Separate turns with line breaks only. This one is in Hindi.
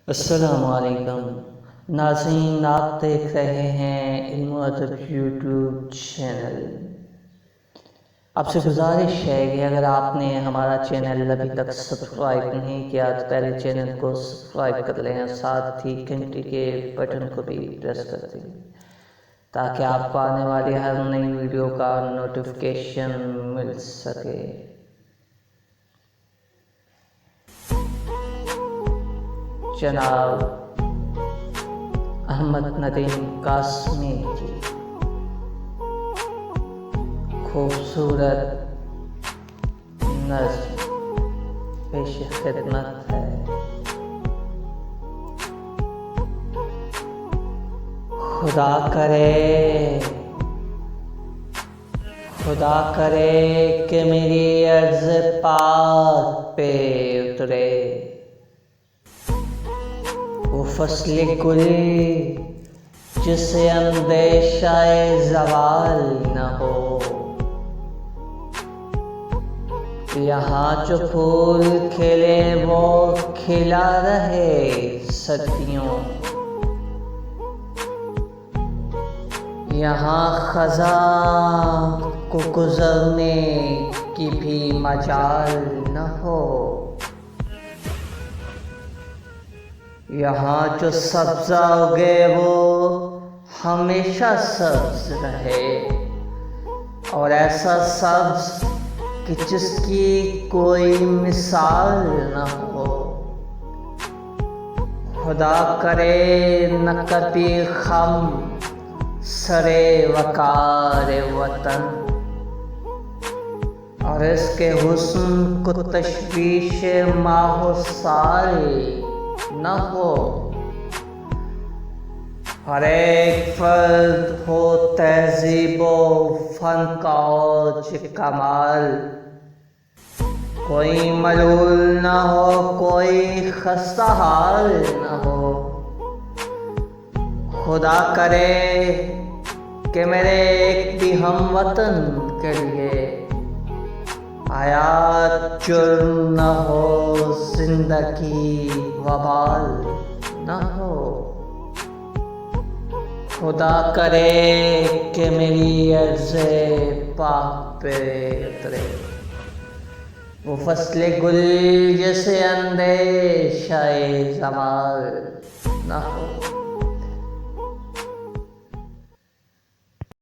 अस्सलामुअलैकुम नाज़रीन, आप देख रहे हैं इल्म अदब यूट्यूब चैनल। आपसे गुजारिश है कि अगर आपने हमारा चैनल अभी तक सब्सक्राइब नहीं किया तो पहले चैनल को सब्सक्राइब कर लें और साथ ही घंटी के बटन को भी प्रेस कर दें ताकि आपको आने वाली हर नई वीडियो का नोटिफिकेशन मिल सके। जनाब अहमद नदीम कासमी की खूबसूरत नज़्म पेश खिदमत है। खुदा करे कि मेरी अर्ज़ पाक पे उतरे वो फसले गुल जिसे अंदेशाए ज़वाल न हो। यहाँ जो फूल खिले वो खिला रहे सदियों। यहाँ ख़ज़ां को गुज़रने की भी मजाल न हो। यहाँ जो सब्ज़ा उगे वो हमेशा सब्ज़ रहे और ऐसा सब्ज़ कि जिसकी कोई मिसाल न हो। खुदा करे न कभी ख़म सरे वकार वतन और इसके हुस्न को तशवीश माहो साल न हो। हर एक फर्द हो तहज़ीबो फन का औज कमाल। कोई मलूल न हो, कोई खस्ता हाल न हो। खुदा करे कि मेरे एक भी हमवतन के लिए आयात जुर्म न हो, जिंदगी वबाल न हो। खुदा करे कि मेरी अर्ज़े पाक पे उतरे वो फसले गुल जैसे अंदेशाए ज़वाल न हो।